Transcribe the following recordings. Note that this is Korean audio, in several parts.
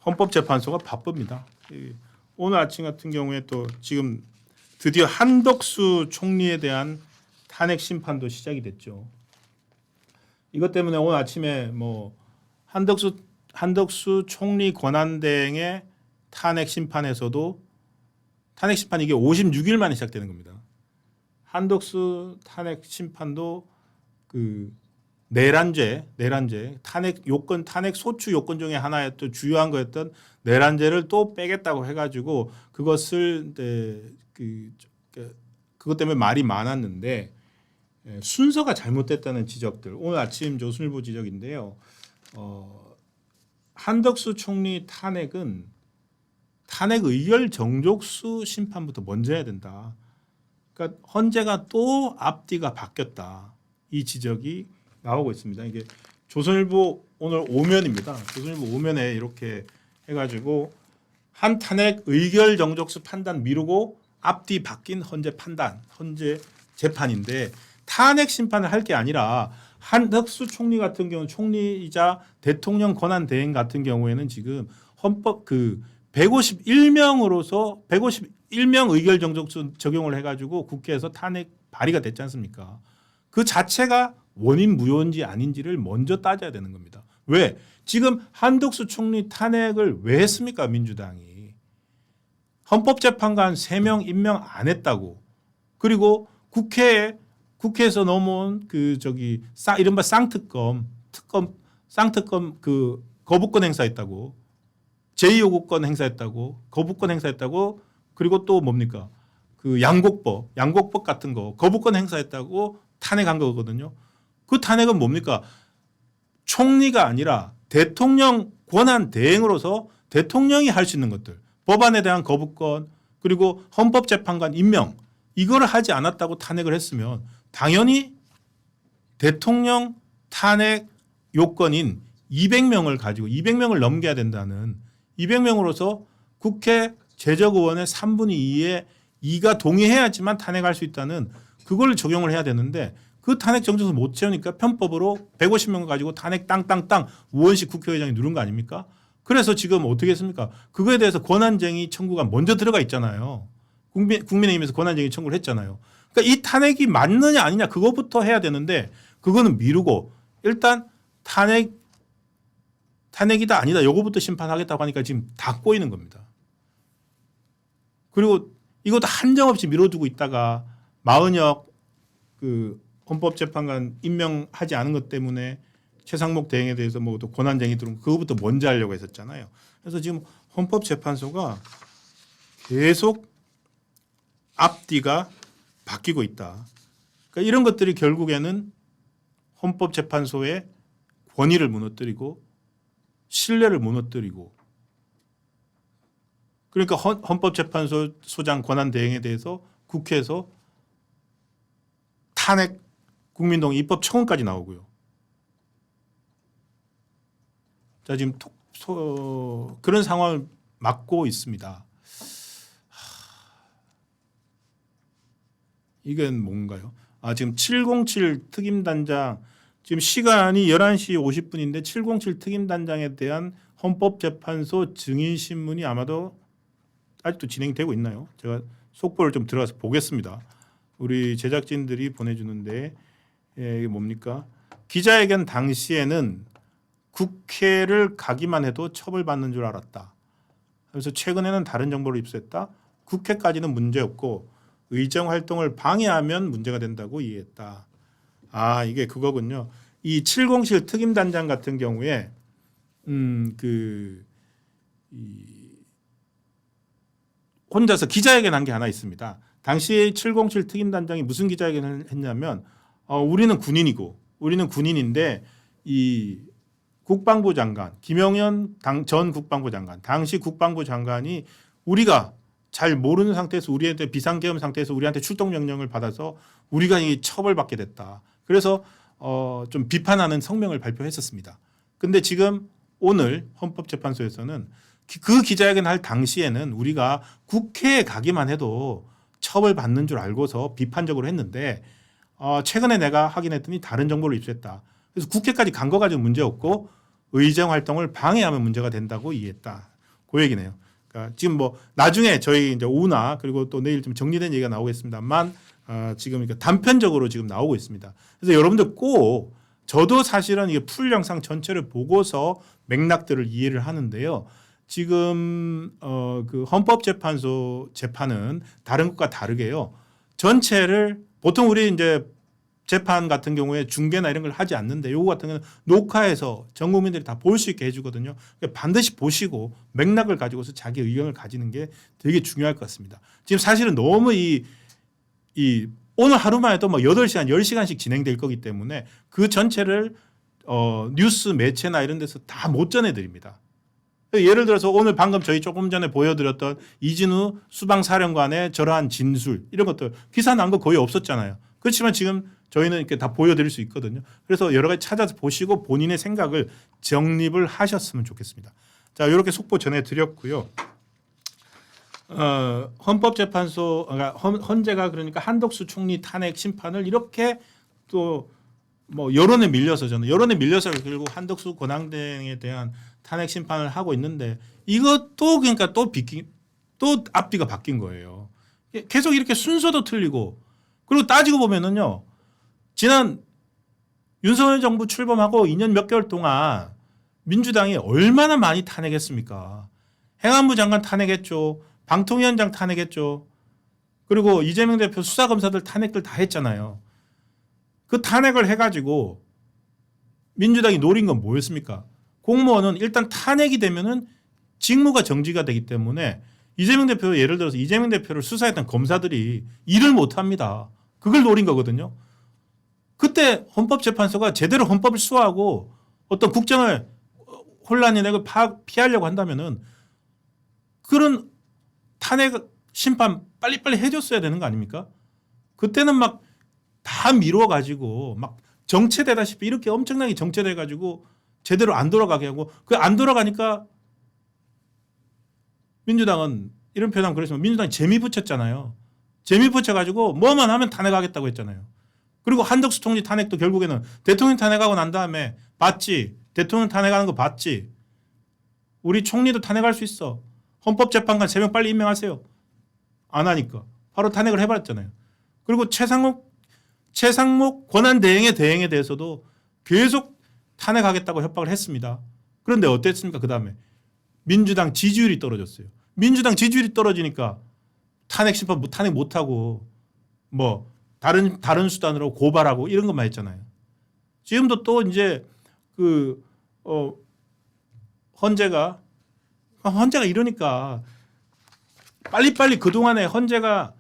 헌법재판소가 바쁩니다. 오늘 아침 같은 경우에 또 지금 드디어 한덕수 총리에 대한 탄핵 심판도 시작이 됐죠. 이것 때문에 오늘 아침에 뭐 한덕수 총리 권한대행의 탄핵 심판에서도 탄핵 심판 이게 56일 만에 시작되는 겁니다. 한덕수 탄핵 심판도 그 내란죄 탄핵 요건 탄핵 소추 요건 중에 하나였던 주요한 거였던 내란죄를 또 빼겠다고 해가지고 그것을 그것 때문에 말이 많았는데 순서가 잘못됐다는 지적들 오늘 아침 조선일보 지적인데요. 한덕수 총리 탄핵은 탄핵 의결 정족수 심판부터 먼저 해야 된다. 그러니까 헌재가 또 앞뒤가 바뀌었다. 이 지적이 나오고 있습니다. 이게 조선일보 오늘 오면입니다. 조선일보 오면에 이렇게 해가지고 한 탄핵 의결 정족수 판단 미루고 앞뒤 바뀐 헌재 판단, 헌재 재판인데 탄핵 심판을 할 게 아니라 한덕수 총리 같은 경우는 총리이자 대통령 권한 대행 같은 경우에는 지금 헌법 151명으로서 151명 의결 정족수 적용을 해가지고 국회에서 탄핵 발의가 됐지 않습니까? 그 자체가 원인 무효인지 아닌지를 먼저 따져야 되는 겁니다. 왜? 지금 한덕수 총리 탄핵을 왜 했습니까? 민주당이. 헌법재판관 3명 임명 안 했다고. 그리고 국회에서 넘어온 이른바 쌍특검 그 거부권 행사했다고. 제2요구권 행사했다고. 거부권 행사했다고. 그리고 또 뭡니까? 그 양곡법 같은 거 거부권 행사했다고 탄핵한 거거든요. 그 탄핵은 뭡니까? 총리가 아니라 대통령 권한 대행으로서 대통령이 할 수 있는 것들. 법안에 대한 거부권 그리고 헌법재판관 임명 이거를 하지 않았다고 탄핵을 했으면 당연히 대통령 탄핵 요건인 200명을 가지고 200명을 넘겨야 된다는 200명으로서 국회 제적의원의 3분의 2에 2가 동의해야지만 탄핵할 수 있다는 그걸 적용을 해야 되는데 그 탄핵 정족수 못 채우니까 편법으로 150명 가지고 탄핵 땅땅땅 우원식 국회의장이 누른 거 아닙니까? 그래서 지금 어떻게 했습니까? 그거에 대해서 권한쟁의 청구가 먼저 들어가 있잖아요. 국민의힘에서 권한쟁의 청구를 했잖아요. 그러니까 이 탄핵이 맞느냐 아니냐 그것부터 해야 되는데 그거는 미루고 일단 탄핵이다 아니다 이거부터 심판하겠다고 하니까 지금 다 꼬이는 겁니다. 그리고 이것도 한정없이 미뤄두고 있다가 마은혁 그 헌법재판관 임명하지 않은 것 때문에 최상목 대행에 대해서 뭐 또 권한쟁의 들은 그거부터 먼저 하려고 했었잖아요. 그래서 지금 헌법재판소가 계속 앞뒤가 바뀌고 있다. 그러니까 이런 것들이 결국에는 헌법재판소의 권위를 무너뜨리고 신뢰를 무너뜨리고 그러니까 헌법재판소 소장 권한 대행에 대해서 국회에서 탄핵 국민동의 입법 청원까지 나오고요. 자 지금 그런 상황을 맞고 있습니다. 이건 뭔가요? 지금 707 특임단장 지금 시간이 11시 50분인데 707 특임단장에 대한 헌법재판소 증인신문이 아마도 아직도 진행되고 있나요? 제가 속보를 좀 들어가서 보겠습니다. 우리 제작진들이 보내주는데 이게 뭡니까? 기자회견 당시에는 국회를 가기만 해도 처벌받는 줄 알았다. 그래서 최근에는 다른 정보를 입수했다. 국회까지는 문제없고 의정 활동을 방해하면 문제가 된다고 이해했다. 이게 그거군요. 이 707 특임단장 같은 경우에 혼자서 기자회견 한 게 하나 있습니다. 당시 707 특임단장이 무슨 기자회견을 했냐면 우리는 군인인데 이 국방부 장관 김영현 전 국방부 장관 당시 국방부 장관이 우리가 잘 모르는 상태에서 우리한테 비상계엄 상태에서 우리한테 출동 명령을 받아서 우리가 이 처벌받게 됐다. 그래서 좀 비판하는 성명을 발표했었습니다. 근데 지금 오늘 헌법재판소에서는 그 기자회견 할 당시에는 우리가 국회에 가기만 해도 처벌받는 줄 알고서 비판적으로 했는데 최근에 내가 확인했더니 다른 정보를 입수했다. 그래서 국회까지 간 거 가지고 문제없고 의정 활동을 방해하면 문제가 된다고 이해했다. 그 얘기네요. 그러니까 지금 뭐 나중에 저희 이제 오후나 그리고 또 내일 좀 정리된 얘기가 나오겠습니다만 지금 이렇게 단편적으로 지금 나오고 있습니다. 그래서 여러분들 꼭 저도 사실은 이게 풀 영상 전체를 보고서 맥락들을 이해를 하는데요. 지금 그 헌법재판소 재판은 다른 것과 다르게요. 전체를 보통 우리 이제 재판 같은 경우에 중계나 이런 걸 하지 않는데 요거 같은 경우는 녹화해서 전 국민들이 다 볼 수 있게 해주거든요. 그러니까 반드시 보시고 맥락을 가지고서 자기 의견을 가지는 게 되게 중요할 것 같습니다. 지금 사실은 너무 이 오늘 하루만 해도 뭐 8시간, 10시간씩 진행될 거기 때문에 그 전체를 뉴스 매체나 이런 데서 다 못 전해드립니다. 예를 들어서 오늘 방금 저희 조금 전에 보여드렸던 이진우 수방사령관의 저러한 진술 이런 것들 기사 난 거 거의 없었잖아요. 그렇지만 지금 저희는 이렇게 다 보여드릴 수 있거든요. 그래서 여러 가지 찾아서 보시고 본인의 생각을 정립을 하셨으면 좋겠습니다. 자, 이렇게 속보 전해드렸고요. 헌법재판소 그러니까 헌재가 그러니까 한덕수 총리 탄핵 심판을 이렇게 또 뭐 여론에 밀려서 저는 여론에 밀려서 결국 한덕수 권한대행에 대한 탄핵 심판을 하고 있는데 이것도 그러니까 또 앞뒤가 바뀐 거예요. 계속 이렇게 순서도 틀리고 그리고 따지고 보면은요. 지난 윤석열 정부 출범하고 2년 몇 개월 동안 민주당이 얼마나 많이 탄핵했습니까? 행안부 장관 탄핵했죠. 방통위원장 탄핵했죠. 그리고 이재명 대표 수사검사들 탄핵들 다 했잖아요. 그 탄핵을 해가지고 민주당이 노린 건 뭐였습니까? 공무원은 일단 탄핵이 되면은 직무가 정지가 되기 때문에 이재명 대표 예를 들어서 이재명 대표를 수사했던 검사들이 일을 못 합니다. 그걸 노린 거거든요. 그때 헌법재판소가 제대로 헌법을 수호하고 어떤 국정을 혼란이 내고 피하려고 한다면은 그런 탄핵 심판 빨리빨리 해줬어야 되는 거 아닙니까? 그때는 막 다 미뤄가지고 막 정체되다시피 이렇게 엄청나게 정체돼가지고 제대로 안 돌아가게 하고 그 안 돌아가니까 민주당은 이런 표현하면 그랬지만 민주당이 재미 붙였잖아요. 재미 붙여가지고 뭐만 하면 탄핵하겠다고 했잖아요. 그리고 한덕수 총리 탄핵도 결국에는 대통령 탄핵하고 난 다음에 봤지. 대통령 탄핵하는 거 봤지. 우리 총리도 탄핵할 수 있어. 헌법재판관 3명 빨리 임명하세요. 안 하니까. 바로 탄핵을 해버렸잖아요. 그리고 최상목 권한대행에 대해서도 계속 탄핵하겠다고 협박을 했습니다. 그런데 어땠습니까? 그 다음에 민주당 지지율이 떨어졌어요. 민주당 지지율이 떨어지니까 탄핵 심판 탄핵 못하고 뭐 다른 수단으로 고발하고 이런 것만 했잖아요. 지금도 또 이제 그 헌재가 이러니까 빨리빨리 그동안에 헌재가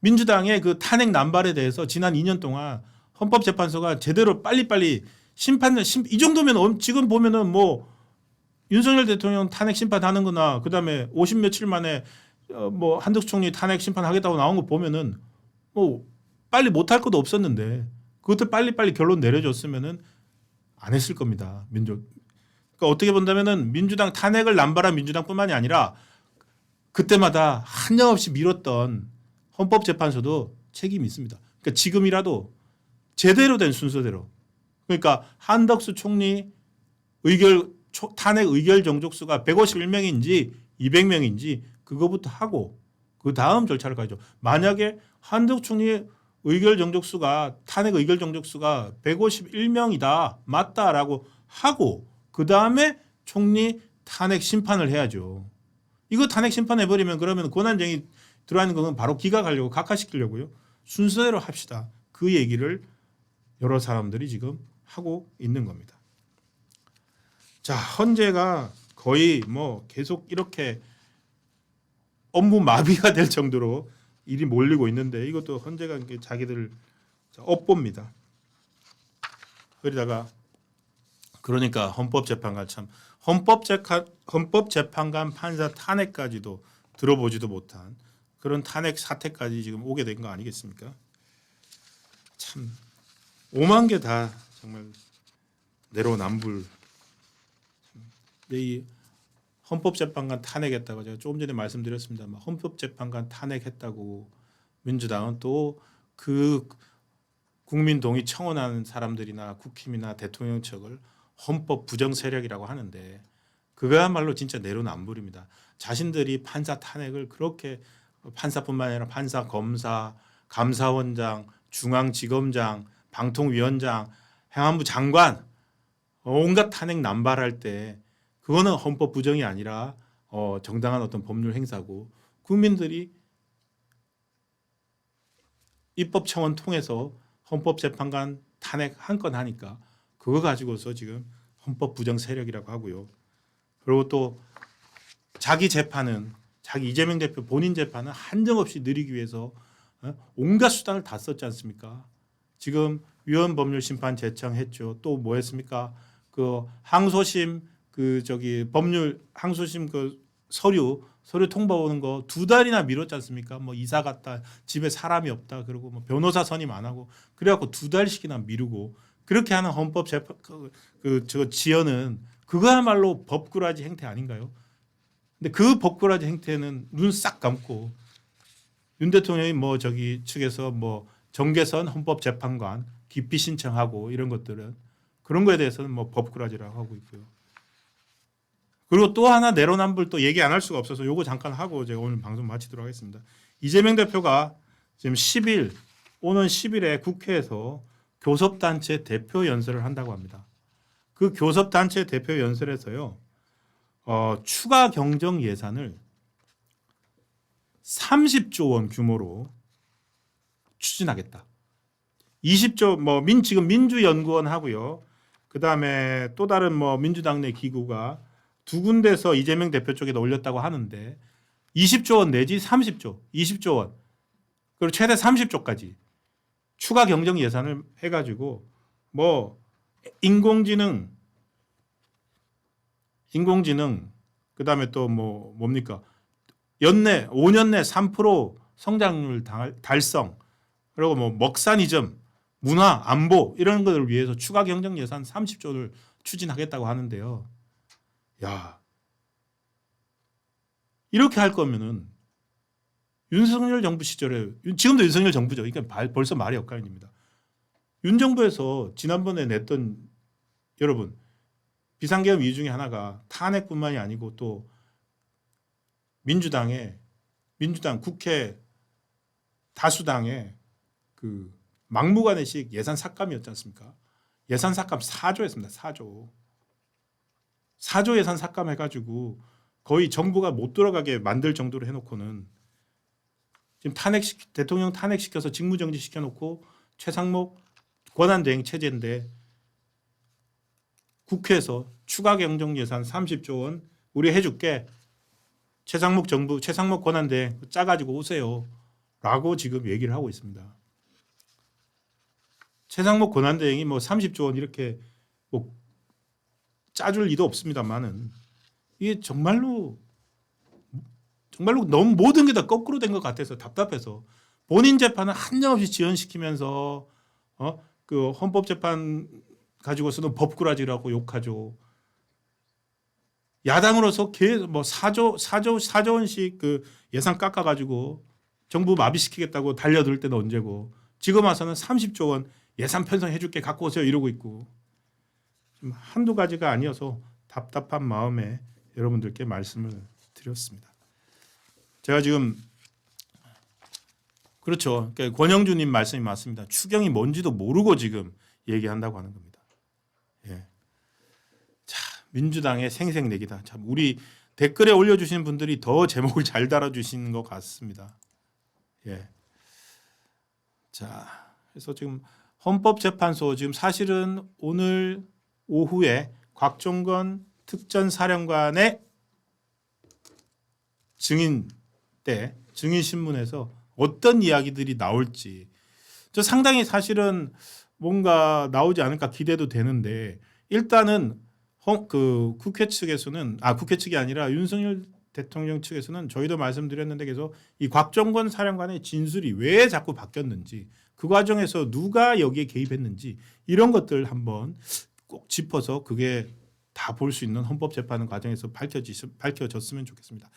민주당의 그 탄핵 남발에 대해서 지난 2년 동안 헌법재판소가 제대로 빨리빨리 이 정도면 지금 보면은 뭐 윤석열 대통령 탄핵 심판하는 거나 그다음에 50 며칠 만에 뭐 한덕수 총리 탄핵 심판하겠다고 나온 거 보면은 뭐 빨리 못할 것도 없었는데 그것도 빨리빨리 결론 내려줬으면은 안 했을 겁니다. 그러니까 어떻게 본다면은 민주당 탄핵을 남발한 민주당뿐만이 아니라 그때마다 한정없이 미뤘던 헌법재판소도 책임이 있습니다. 그러니까 지금이라도 제대로 된 순서대로 그러니까 한덕수 총리 탄핵 의결 정족수가 151명인지 200명인지 그거부터 하고 그 다음 절차를 가죠. 만약에 한덕수 총리 탄핵 의결 정족수가 151명이다 맞다라고 하고 그 다음에 총리 탄핵 심판을 해야죠. 이거 탄핵 심판해버리면 그러면 권한쟁이 들어있는 건 바로 기각하려고 각하시키려고요. 순서대로 합시다. 그 얘기를 여러 사람들이 지금 하고 있는 겁니다. 자, 헌재가 거의 뭐 계속 이렇게 업무 마비가 될 정도로 일이 몰리고 있는데 이것도 헌재가 자기들 업보입니다. 그러니까 헌법재판관 헌법재판관 판사 탄핵까지도 들어보지도 못한 그런 탄핵 사태까지 지금 오게 된 거 아니겠습니까? 참 오만 개 다 정말 내로남불. 이 헌법재판관 탄핵했다고 제가 조금 전에 말씀드렸습니다만 헌법재판관 탄핵했다고 민주당은 또 그 국민 동의 청원하는 사람들이나 국힘이나 대통령 측을 헌법 부정 세력이라고 하는데 그거야말로 진짜 내로남불입니다. 자신들이 판사 탄핵을 그렇게 판사뿐만 아니라 판사, 검사, 감사원장, 중앙지검장, 방통위원장, 행안부 장관 온갖 탄핵 남발할 때 그거는 헌법 부정이 아니라 정당한 어떤 법률 행사고 국민들이 입법청원 통해서 헌법재판관 탄핵 한 건 하니까 그거 가지고서 지금 헌법 부정 세력이라고 하고요. 그리고 또 자기 재판은 자기 이재명 대표 본인 재판은 한정없이 늘리기 위해서 온갖 수단을 다 썼지 않습니까? 지금 위헌법률심판 제청했죠. 또 뭐 했습니까? 그 항소심 법률 항소심 그 서류 통보 오는 거 2달이나 미뤘지 않습니까? 뭐 이사 갔다 집에 사람이 없다 그러고 뭐 변호사 선임 안 하고 그래갖고 2달씩이나 미루고 그렇게 하는 헌법 재판 저 지연은 그거야말로 법꾸라지 행태 아닌가요? 근데 그 법꾸라지 행태는 눈 싹 감고 윤 대통령이 뭐 저기 측에서 뭐 정계선 헌법재판관 기피 신청하고 이런 것들은 그런 거에 대해서는 뭐 법꾸라지라고 하고 있고요. 그리고 또 하나 내로남불 또 얘기 안 할 수가 없어서 요거 잠깐 하고 제가 오늘 방송 마치도록 하겠습니다. 이재명 대표가 지금 오는 10일에 국회에서 교섭단체 대표 연설을 한다고 합니다. 그 교섭단체 대표 연설에서요. 추가 경정 예산을 30조 원 규모로 추진하겠다. 20조 지금 민주연구원 하고요. 그다음에 또 다른 민주당 내 기구가 두 군데서 이재명 대표 쪽에다 올렸다고 하는데 20조 원 내지 30조, 20조 원 그리고 최대 30조까지 추가 경정 예산을 해가지고 인공지능 그다음에 또 뭡니까 5년 내 3% 성장률 달성 그리고 먹사니즘 문화 안보 이런 것을 위해서 추가 경정 예산 30조를 추진하겠다고 하는데요. 야 이렇게 할 거면은 윤석열 정부 시절에 지금도 윤석열 정부죠. 그러니까 벌써 말이 엇갈립니다. 윤 정부에서 지난번에 냈던 여러분 비상계엄 이유 중에 하나가 탄핵뿐만이 아니고 또 민주당 국회 다수당의 그 막무가내식 예산 삭감이었지 않습니까? 예산 삭감 4조였습니다. 4조 예산 삭감해가지고 거의 정부가 못 돌아가게 만들 정도로 해놓고는 지금 대통령 탄핵시켜서 직무정지 시켜놓고 최상목 권한대행 체제인데 국회에서 추가 경정 예산 30조 원 우리 해줄게 최상목 권한대행 짜가지고 오세요 라고 지금 얘기를 하고 있습니다. 최상목 권한대행이 30조 원 이렇게 짜줄 리도 없습니다만은 이게 정말로 너무 모든 게 다 거꾸로 된 것 같아서 답답해서 본인 재판을 한정없이 지연시키면서 그 헌법재판 가지고서는 법꾸라지라고 욕하죠. 야당으로서 계속 4조 원씩 그 예산 깎아가지고 정부 마비시키겠다고 달려들 때는 언제고 지금 와서는 30조 원 예산 편성해줄게 갖고 오세요 이러고 있고 좀 한두 가지가 아니어서 답답한 마음에 여러분들께 말씀을 드렸습니다. 제가 지금 그렇죠. 그러니까 권영주님 말씀이 맞습니다. 추경이 뭔지도 모르고 지금 얘기한다고 하는 겁니다. 예. 자, 민주당의 생색내기다. 참 우리 댓글에 올려주시는 분들이 더 제목을 잘 달아주시는 것 같습니다. 예. 자, 그래서 지금 헌법재판소 지금 사실은 오늘 오후에 곽종건 특전사령관의 증인 신문에서 어떤 이야기들이 나올지 저 상당히 사실은 뭔가 나오지 않을까 기대도 되는데 일단은 그 국회 측에서는 국회 측이 아니라 윤석열 대통령 측에서는 저희도 말씀드렸는데 계속 이 곽종건 사령관의 진술이 왜 자꾸 바뀌었는지 그 과정에서 누가 여기에 개입했는지 이런 것들 한번 꼭 짚어서 그게 다 볼 수 있는 헌법재판 과정에서 밝혀졌으면 좋겠습니다.